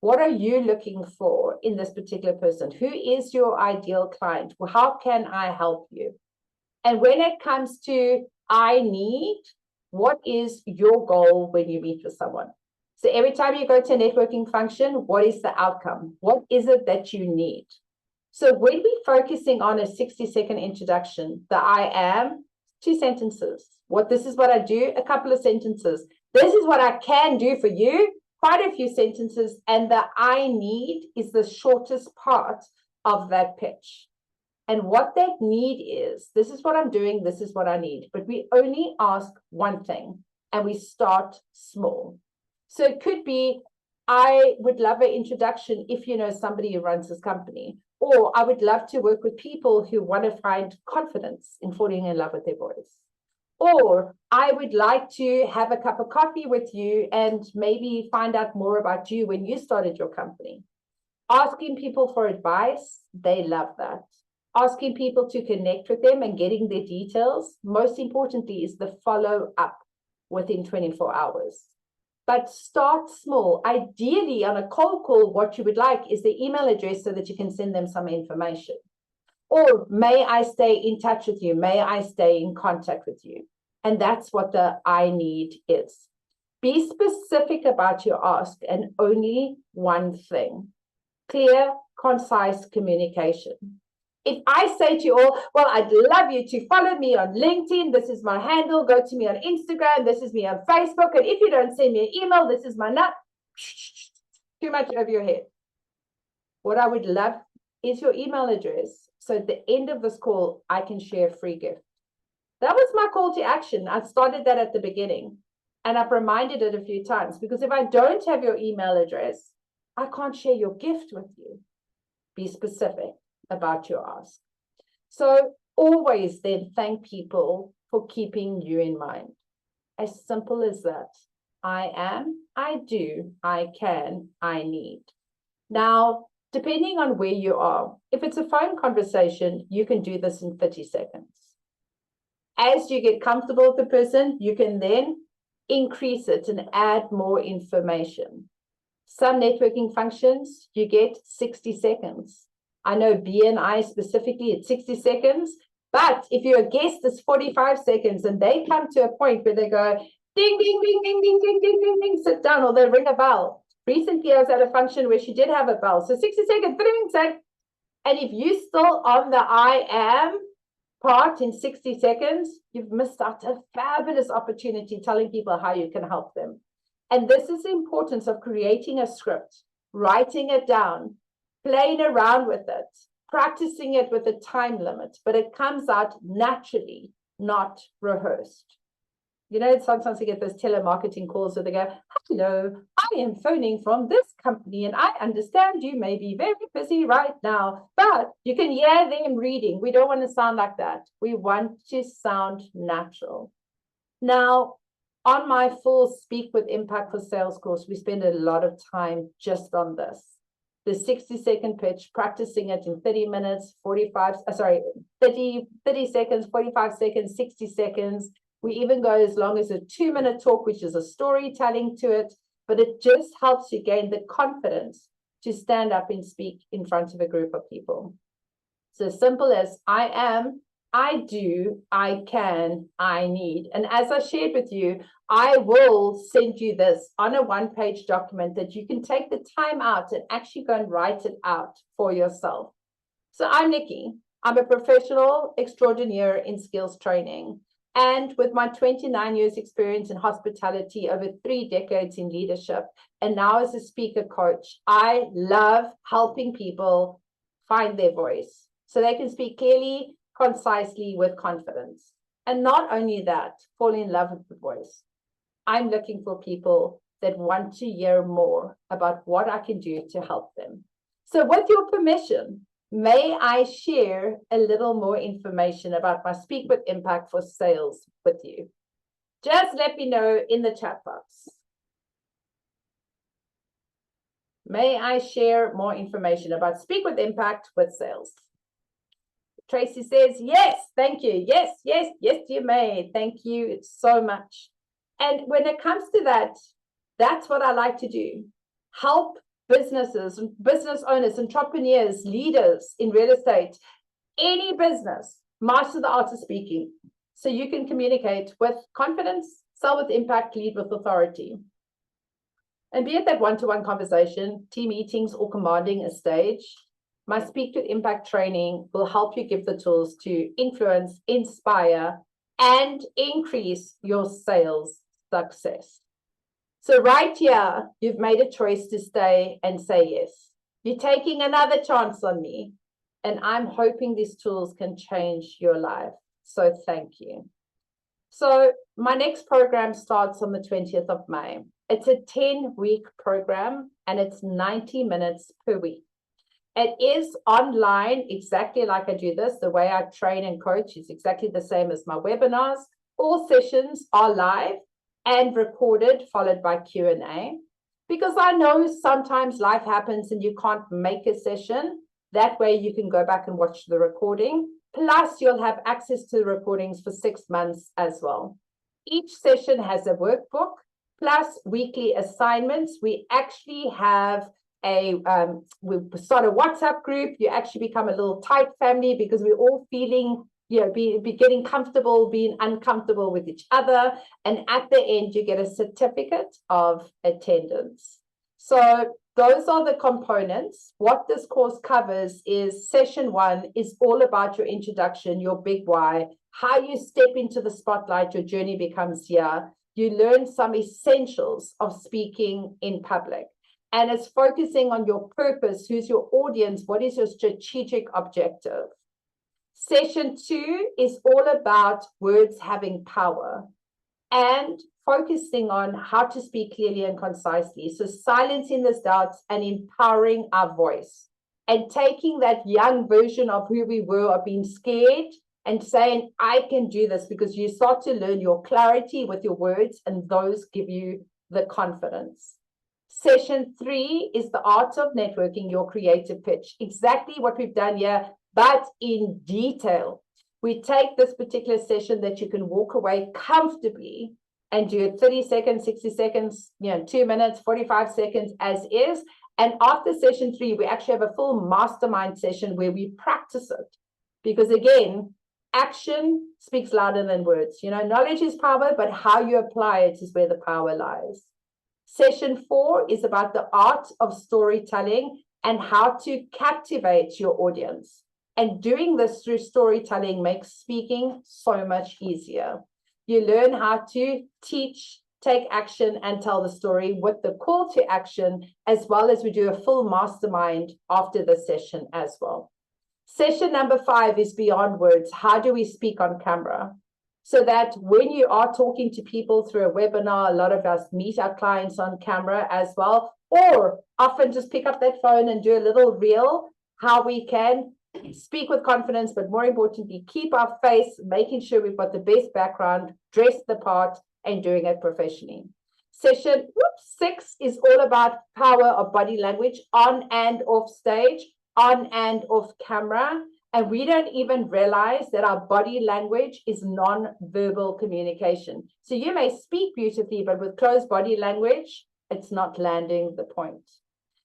What are you looking for in this particular person? Who is your ideal client? How can I help you? And when it comes to I need, what is your goal when you meet with someone? So every time you go to a networking function, what is the outcome? What is it that you need? So when we're focusing on a 60-second introduction, the I am, 2 sentences. This is what I do, a couple of sentences. This is what I can do for you, quite a few sentences. And the I need is the shortest part of that pitch. And what that need is, this is what I'm doing, this is what I need. But we only ask one thing, and we start small. So it could be, I would love an introduction if you know somebody who runs this company. Or I would love to work with people who want to find confidence in falling in love with their voice. Or I would like to have a cup of coffee with you and maybe find out more about you when you started your company. Asking people for advice, they love that. Asking people to connect with them and getting their details, most importantly, is the follow-up within 24 hours. But start small. Ideally, on a cold call, what you would like is the email address so that you can send them some information. Or may I stay in touch with you? May I stay in contact with you? And that's what the I need is. Be specific about your ask and only one thing. Clear, concise communication. If I say to you all, well, I'd love you to follow me on LinkedIn. This is my handle. Go to me on Instagram. This is me on Facebook. And if you don't send me an email, this is my nut. Too much over your head. What I would love is your email address. So at the end of this call, I can share a free gift. That was my call to action. I started that at the beginning. And I've reminded it a few times. Because if I don't have your email address, I can't share your gift with you. Be specific about your ask. So always then thank people for keeping you in mind. As simple as that. I am, I do, I can, I need. Now, depending on where you are, if it's a phone conversation, you can do this in 30 seconds. As you get comfortable with the person, you can then increase it and add more information. Some networking functions, you get 60 seconds. I know BNI specifically at 60 seconds, but if you're a guest, it's 45 seconds, and they come to a point where they go, ding, ding, ding, ding, ding, ding, ding, ding, ding, sit down, or they ring a bell. Recently, I was at a function where she did have a bell. So 60 seconds, ding, ding. And if you're still on the I am part in 60 seconds, you've missed out a fabulous opportunity telling people how you can help them. And this is the importance of creating a script, writing it down, playing around with it, practicing it with a time limit, but it comes out naturally, not rehearsed. You know, sometimes you get those telemarketing calls where they go, hello, I am phoning from this company, and I understand you may be very busy right now, but you can hear them reading. We don't want to sound like that. We want to sound natural. Now, on my full Speak with Impact for Sales course, we spend a lot of time just on this. The 60-second pitch, practicing it in 30 minutes, 30 seconds, 45 seconds, 60 seconds. We even go as long as a 2-minute talk, which is a storytelling to it, but it just helps you gain the confidence to stand up and speak in front of a group of people. So simple as I am, I do, I can, I need. And as I shared with you, I will send you this on a one-page document that you can take the time out and actually go and write it out for yourself. So I'm Nikki. I'm a professional extraordinaire in skills training. And with my 29 years experience in hospitality, over 3 decades in leadership, and now as a speaker coach, I love helping people find their voice so they can speak clearly, concisely, with confidence. And not only that, fall in love with the voice. I'm looking for people that want to hear more about what I can do to help them. So with your permission, may I share a little more information about my Speak with Impact for Sales with you? Just let me know in the chat box. May I share more information about Speak with Impact with Sales? Tracy says, yes, thank you. Yes, yes, yes, you may. Thank you so much. And when it comes to that, that's what I like to do. Help businesses, business owners, entrepreneurs, leaders in real estate, any business, master the art of speaking so you can communicate with confidence, sell with impact, lead with authority. And be it that one-to-one conversation, team meetings, or commanding a stage, my Speak with Impact training will help you give the tools to influence, inspire, and increase your sales success. So right here, you've made a choice to stay and say yes. You're taking another chance on me, and I'm hoping these tools can change your life. So thank you. So my next program starts on the 20th of May. It's a 10-week program, and it's 90 minutes per week. It is online, exactly like I do this. The way I train and coach is exactly the same as my webinars. All sessions are live and recorded, followed by Q&A. Because I know sometimes life happens and you can't make a session. That way you can go back and watch the recording. Plus, you'll have access to the recordings for 6 months as well. Each session has a workbook, plus weekly assignments. We actually have we start a WhatsApp group. You actually become a little tight family because we're all feeling, be getting comfortable, being uncomfortable with each other. And at the end, you get a certificate of attendance. So those are the components. What this course covers is session 1 is all about your introduction, your big why, how you step into the spotlight, your journey becomes here. You learn some essentials of speaking in public. And it's focusing on your purpose, who's your audience, what is your strategic objective. Session 2 is all about words having power and focusing on how to speak clearly and concisely. So silencing the doubts and empowering our voice. and taking that young version of who we were, of being scared, and saying, I can do this, because you start to learn your clarity with your words, and those give you the confidence. Session 3 is the art of networking your creative pitch. Exactly what we've done here, but in detail. We take this particular session that you can walk away comfortably and do it 30 seconds, 60 seconds, 2 minutes, 45 seconds as is. And after session 3, we actually have a full mastermind session where we practice it. Because again, action speaks louder than words. Knowledge is power, but how you apply it is where the power lies. Session 4 is about the art of storytelling and how to captivate your audience. And doing this through storytelling makes speaking so much easier. You learn how to teach, take action, and tell the story with the call to action, as well as we do a full mastermind after the session as well. Session number 5 is beyond words. How do we speak on camera? So that when you are talking to people through a webinar, a lot of us meet our clients on camera as well, or often just pick up that phone and do a little reel, how we can speak with confidence, but more importantly, keep our face, making sure we've got the best background, dress the part, and doing it professionally. Session 6 is all about power of body language on and off stage, on and off camera. And we don't even realize that our body language is non-verbal communication. So you may speak beautifully, but with closed body language, it's not landing the point.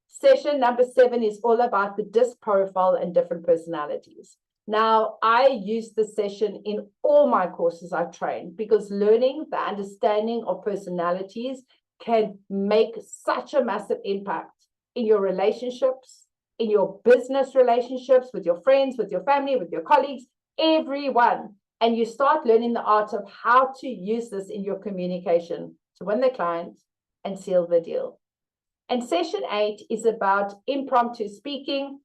Session number 7 is all about the disc profile and different personalities. Now, I use this session in all my courses I train, because learning the understanding of personalities can make such a massive impact in your relationships, in your business relationships, with your friends, with your family, with your colleagues, everyone. And you start learning the art of how to use this in your communication to win the client and seal the deal. And session 8 is about impromptu speaking.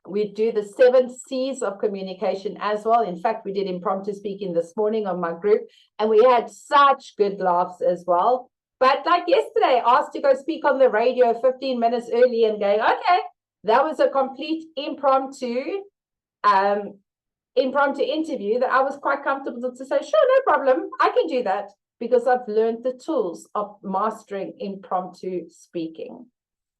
We do the 7 C's of communication as well. In fact, we did impromptu speaking this morning on my group, and we had such good laughs as well. But like yesterday, asked to go speak on the radio 15 minutes early and going, okay, that was a complete impromptu interview that I was quite comfortable to say, sure, no problem, I can do that, because I've learned the tools of mastering impromptu speaking.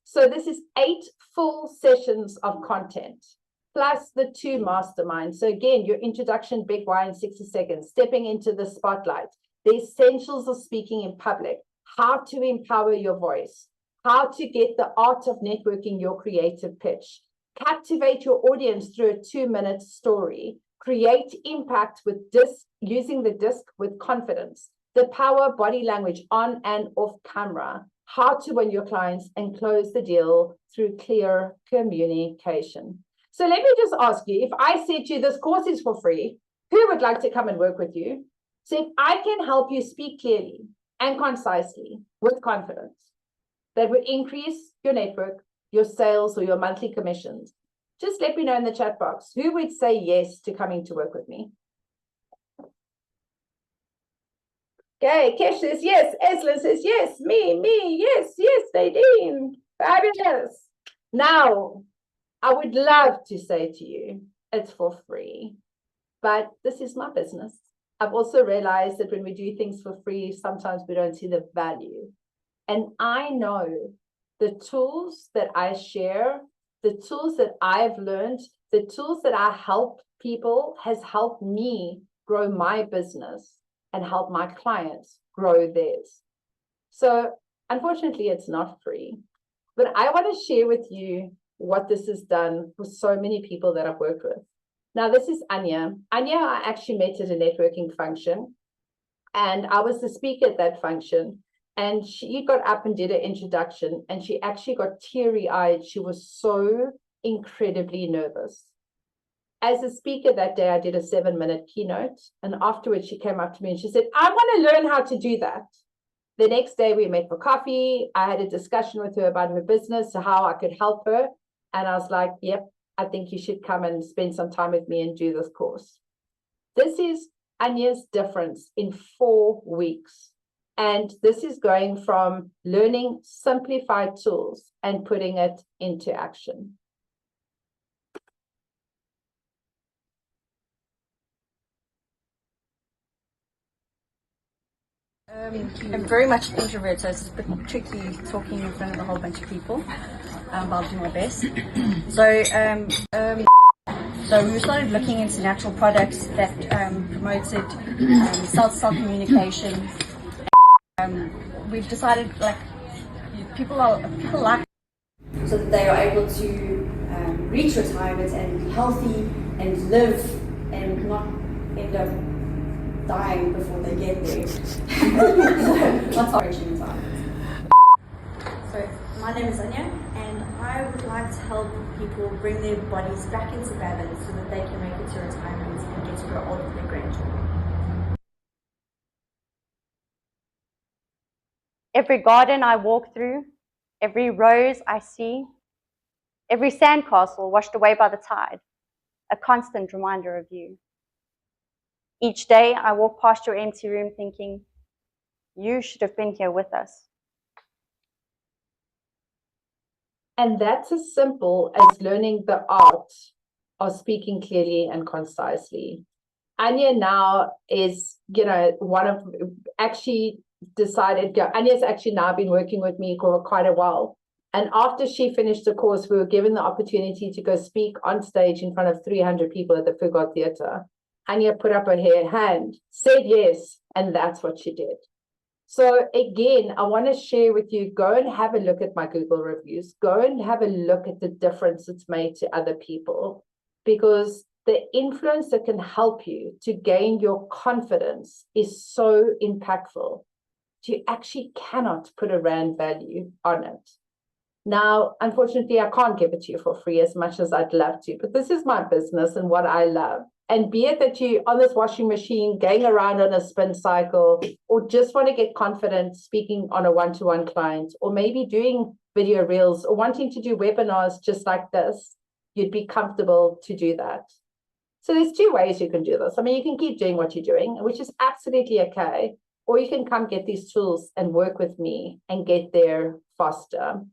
So this is 8 full sessions of content, plus the 2 masterminds. So again, your introduction, big why in 60 seconds, stepping into the spotlight, the essentials of speaking in public, how to empower your voice, how to get the art of networking your creative pitch, captivate your audience through a 2-minute story, create impact with disc, using the disc with confidence, the power of body language on and off camera, how to win your clients and close the deal through clear communication. So let me just ask you, if I said to you, this course is for free, who would like to come and work with you? So if I can help you speak clearly and concisely with confidence, that would increase your network, your sales, or your monthly commissions, just let me know in the chat box. Who would say yes to coming to work with me? Okay, Kesh says yes. Eslin says yes. Me, yes, Nadine. Fabulous. Now, I would love to say to you, it's for free, but this is my business. I've also realized that when we do things for free, sometimes we don't see the value. And I know the tools that I share, the tools that I've learned, the tools that I help people has helped me grow my business and help my clients grow theirs. So unfortunately, it's not free, but I want to share with you what this has done for so many people that I've worked with. Now, this is Anya. Anya, I actually met at a networking function, and I was the speaker at that function. And she got up and did an introduction, and she actually got teary-eyed. She was so incredibly nervous. As a speaker that day, I did a 7-minute keynote, and afterwards she came up to me and she said, I want to learn how to do that. The next day we met for coffee. I had a discussion with her about her business, how I could help her. And I was like, yep, I think you should come and spend some time with me and do this course. This is Anya's difference in 4 weeks. And this is going from learning simplified tools and putting it into action. I'm very much an introvert, so it's a bit tricky talking in front of a whole bunch of people. But I'll do my best. So we started looking into natural products that promoted cell-to-cell communication. We've decided people like so that they are able to reach retirement and be healthy and live and not end up dying before they get there. That's our retirement. So my name is Anya, and I would like to help people bring their bodies back into balance so that they can make it to retirement and get to grow old with their grandchildren. Every garden I walk through, every rose I see, every sandcastle washed away by the tide, a constant reminder of you. Each day I walk past your empty room thinking, you should have been here with us. And that's as simple as learning the art of speaking clearly and concisely. Anya now is, Anya's actually now been working with me for quite a while. And after she finished the course, we were given the opportunity to go speak on stage in front of 300 people at the Fugard Theatre. Anya put up her hand, said yes, and that's what she did. So again, I want to share with you, go and have a look at my Google reviews. Go and have a look at the difference it's made to other people, because the influence that can help you to gain your confidence is so impactful. You actually cannot put a rand value on it. Now, unfortunately, I can't give it to you for free as much as I'd love to, but this is my business and what I love. And be it that you're on this washing machine, going around on a spin cycle, or just want to get confident speaking on a one-to-one client, or maybe doing video reels, or wanting to do webinars just like this, you'd be comfortable to do that. So there's two ways you can do this. I mean, you can keep doing what you're doing, which is absolutely okay, or you can come get these tools and work with me and get there faster.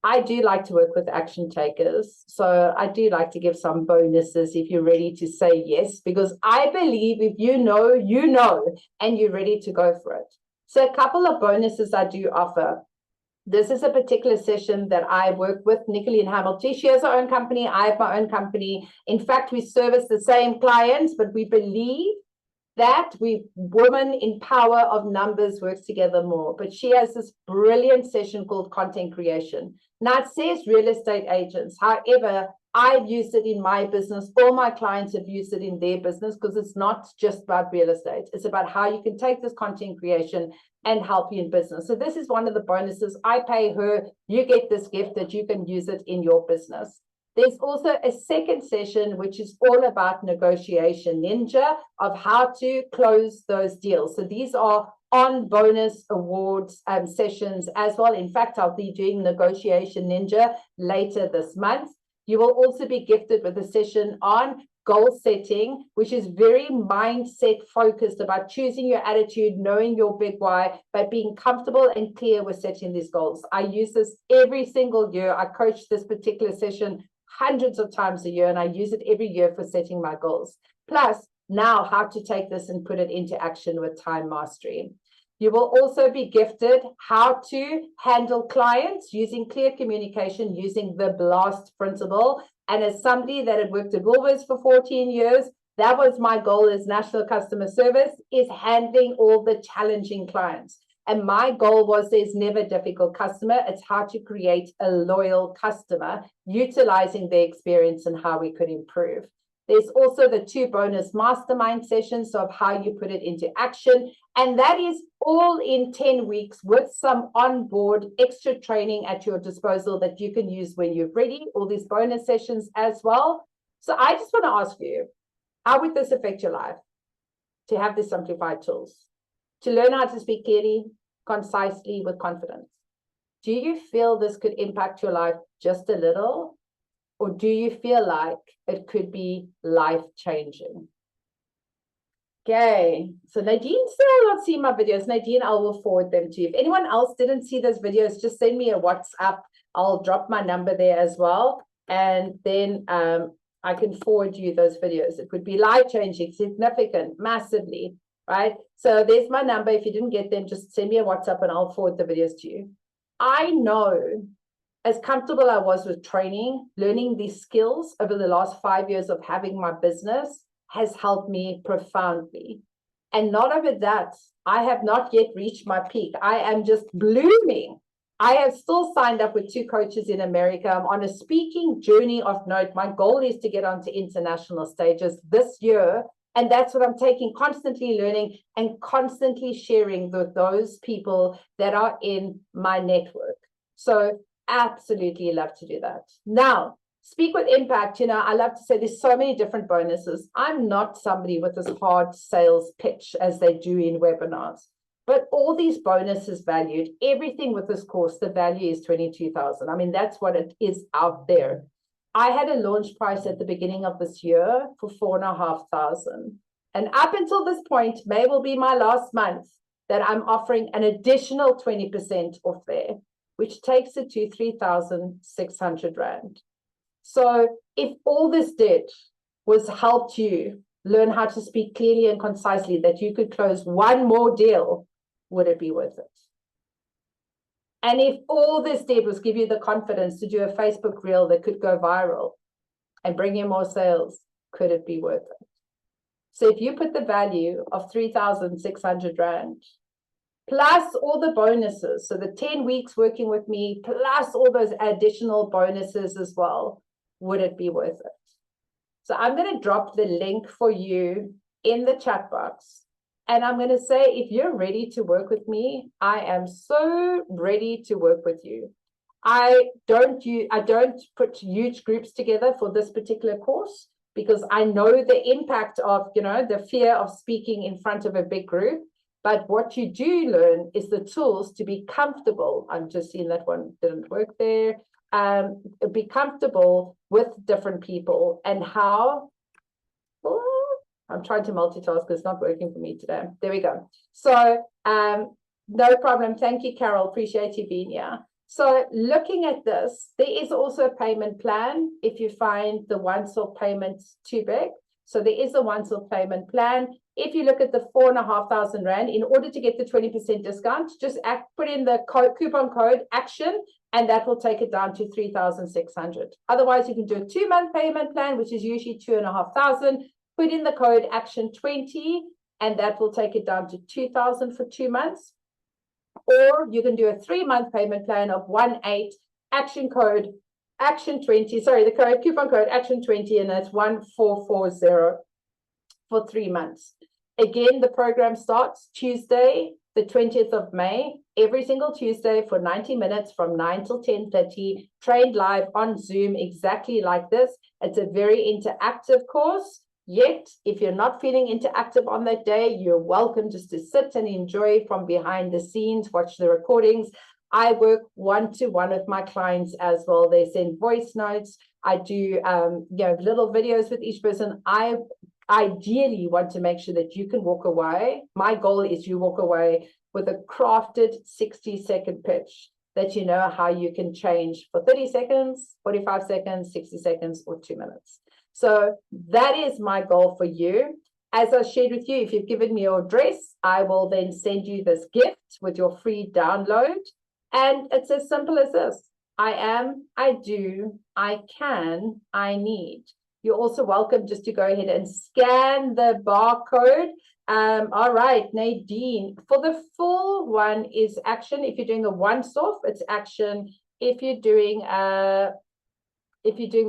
I do like to work with action takers. So I do like to give some bonuses if you're ready to say yes, because I believe if you know, and you're ready to go for it. So a couple of bonuses I do offer. This is a particular session that I work with Nicolene Hamilton. She has her own company. I have my own company. In fact, we service the same clients, but we believe that women in power of numbers works together more. But she has this brilliant session called content creation. Now it says real estate agents. However, I've used it in my business. All my clients have used it in their business, because it's not just about real estate. It's about how you can take this content creation and help you in business. So this is one of the bonuses. I pay her, you get this gift that you can use it in your business. There's also a second session, which is all about negotiation ninja, of how to close those deals. So these are on bonus awards sessions as well. In fact, I'll be doing negotiation ninja later this month. You will also be gifted with a session on goal setting, which is very mindset focused, about choosing your attitude, knowing your big why, but being comfortable and clear with setting these goals. I use this every single year. I coach this particular session hundreds of times a year, and I use it every year for setting my goals. Plus, now how to take this and put it into action with time mastery. You will also be gifted how to handle clients using clear communication, using the BLAST principle. And as somebody that had worked at Woolworths for 14 years, that was my goal as National Customer Service, is handling all the challenging clients. And my goal was there's never a difficult customer. It's how to create a loyal customer, utilizing their experience and how we could improve. There's also the 2 bonus mastermind sessions of how you put it into action. And that is all in 10 weeks with some onboard extra training at your disposal that you can use when you're ready, all these bonus sessions as well. So I just want to ask you, how would this affect your life to have the simplified tools, to learn how to speak clearly, concisely, with confidence? Do you feel this could impact your life just a little? Or do you feel like it could be life-changing? Okay, so Nadine still not see my videos. Nadine, I will forward them to you. If anyone else didn't see those videos, just send me a WhatsApp. I'll drop my number there as well. And then I can forward you those videos. It would be life-changing, significant, massively. right? So there's my number. If you didn't get them, just send me a WhatsApp and I'll forward the videos to you. I know, as comfortable I was with training, learning these skills over the last 5 years of having my business has helped me profoundly. And not only that, I have not yet reached my peak. I am just blooming. I have still signed up with 2 coaches in America. I'm on a speaking journey of note. My goal is to get onto international stages this year. And that's what I'm taking, constantly learning and constantly sharing with those people that are in my network. So absolutely love to do that. Now, Speak with Impact, I love to say there's so many different bonuses. I'm not somebody with this hard sales pitch as they do in webinars, but all these bonuses valued, everything with this course, the value is 22,000. I mean, that's what it is out there. I had a launch price at the beginning of this year for 4,500. And up until this point, May will be my last month that I'm offering an additional 20% off there, which takes it to 3,600 Rand. So if all this did was help you learn how to speak clearly and concisely, that you could close one more deal, would it be worth it? And if all this did was give you the confidence to do a Facebook reel that could go viral and bring you more sales, could it be worth it? So if you put the value of 3,600 Rand plus all the bonuses, so the 10 weeks working with me, plus all those additional bonuses as well, would it be worth it? So I'm going to drop the link for you in the chat box. And I'm going to say, if you're ready to work with me, I am so ready to work with you. I don't put huge groups together for this particular course because I know the impact of, the fear of speaking in front of a big group. But what you do learn is the tools to be comfortable. I'm just seeing that one didn't work there. Be comfortable with different people and how. I'm trying to multitask because it's not working for me today. There we go. So no problem. Thank you, Carol. Appreciate you being here. So looking at this, there is also a payment plan if you find the once-off payments too big. So there is a once-off payment plan. If you look at the 4,500 Rand, in order to get the 20% discount, just put in the coupon code ACTION, and that will take it down to 3,600. Otherwise, you can do a 2-month payment plan, which is usually 2,500. Put in the code ACTION20, and that will take it down to 2,000 for 2 months. Or you can do a 3-month payment plan of 18 action code ACTION20. Sorry, the coupon code ACTION20, and that's 1440 for 3 months. Again, the program starts Tuesday, the 20th of May, every single Tuesday for 90 minutes from 9 till 10:30, trained live on Zoom exactly like this. It's a very interactive course. Yet, if you're not feeling interactive on that day, you're welcome just to sit and enjoy from behind the scenes, watch the recordings. I work one-to-one with my clients as well. They send voice notes. I do little videos with each person. I ideally want to make sure that you can walk away. My goal is you walk away with a crafted 60-second pitch that you know how you can change for 30 seconds, 45 seconds, 60 seconds, or 2 minutes. So that is my goal for you. As I shared with you, if you've given me your address, I will then send you this gift with your free download. And it's as simple as this. I am, I do, I can, I need. You're also welcome just to go ahead and scan the barcode. All right, Nadine, for the full one is action. If you're doing a once-off, it's action. If you're doing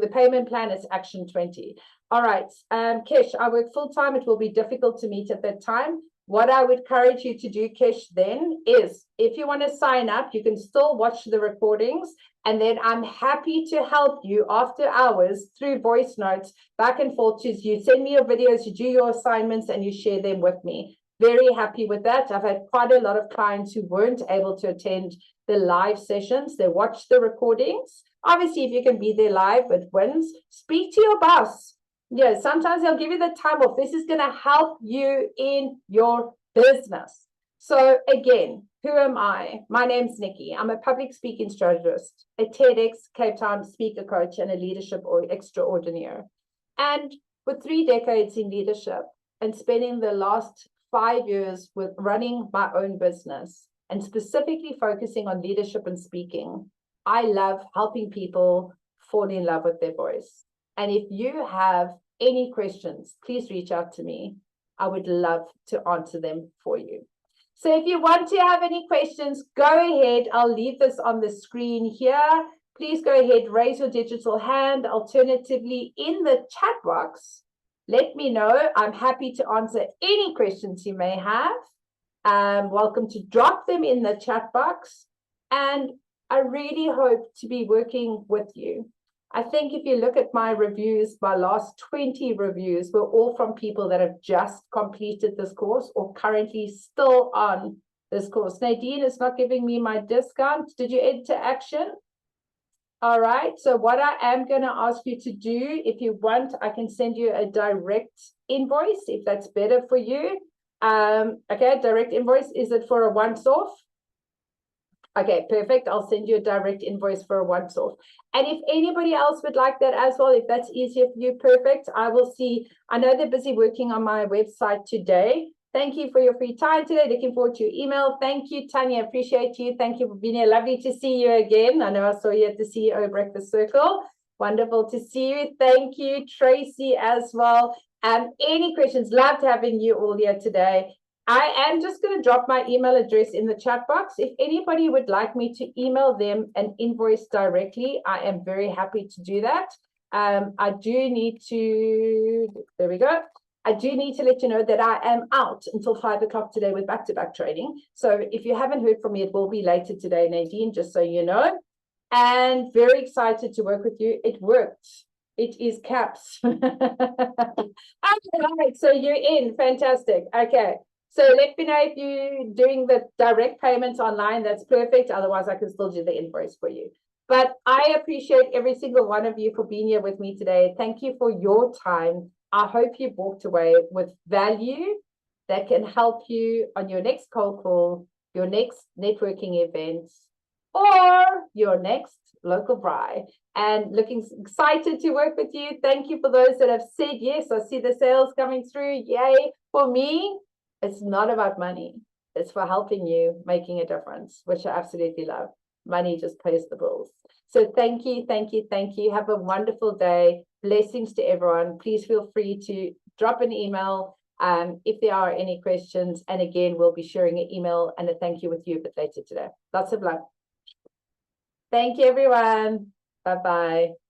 the payment plan, it's action 20. All right, Kesh, I work full-time. It will be difficult to meet at that time. What I would encourage you to do, Kesh, then is if you want to sign up, you can still watch the recordings. And then I'm happy to help you after hours through voice notes back and forth. You send me your videos, you do your assignments, and you share them with me. Very happy with that. I've had quite a lot of clients who weren't able to attend the live sessions. They watch the recordings. Obviously, if you can be there live, it wins. Speak to your boss. Yeah, sometimes they'll give you the time off. This is going to help you in your business. So again, who am I? My name's Nikki. I'm a public speaking strategist, a TEDx Cape Town speaker coach, and a leadership extraordinaire. And with 3 decades in leadership and spending the last 5 years with running my own business and specifically focusing on leadership and speaking, I love helping people fall in love with their voice. And if you have any questions, please reach out to me. I would love to answer them for you. So if you want to have any questions, go ahead. I'll leave this on the screen here. Please go ahead, raise your digital hand. Alternatively, in the chat box, let me know. I'm happy to answer any questions you may have. Welcome to drop them in the chat box. And I really hope to be working with you. I think if you look at my reviews, my last 20 reviews were all from people that have just completed this course or currently still on this course. Nadine is not giving me my discount. Did you enter action? All right. So what I am going to ask you to do, if you want, I can send you a direct invoice if that's better for you. Okay, direct invoice. Is it for a once-off? Okay, perfect. I'll send you a direct invoice for a once-off. And if anybody else would like that as well, if that's easier for you, perfect. I will see. I know they're busy working on my website today. Thank you for your free time today. Looking forward to your email. Thank you, Tanya. Appreciate you. Thank you for being here. Lovely to see you again. I know I saw you at the CEO Breakfast Circle. Wonderful to see you. Thank you, Tracy, as well. Any questions? Loved having you all here today. I am just going to drop my email address in the chat box. If anybody would like me to email them an invoice directly, I am very happy to do that. I do need to, there we go. I do need to let you know that I am out until 5 o'clock today with back-to-back training. So if you haven't heard from me, it will be later today, Nadine, just so you know. And very excited to work with you. It worked. It is caps. All right, so you're in. Fantastic. Okay. So let me know if you're doing the direct payments online. That's perfect. Otherwise, I can still do the invoice for you. But I appreciate every single one of you for being here with me today. Thank you for your time. I hope you walked away with value that can help you on your next cold call, your next networking events, or your next local braai. And looking excited to work with you. Thank you for those that have said yes. I see the sales coming through. Yay. For me, it's not about money. It's for helping you, making a difference, which I absolutely love. Money just pays the bills. So thank you, thank you, thank you. Have a wonderful day. Blessings to everyone. Please feel free to drop an email if there are any questions. And again, we'll be sharing an email and a thank you with you a bit later today. Lots of luck. Thank you, everyone. Bye-bye.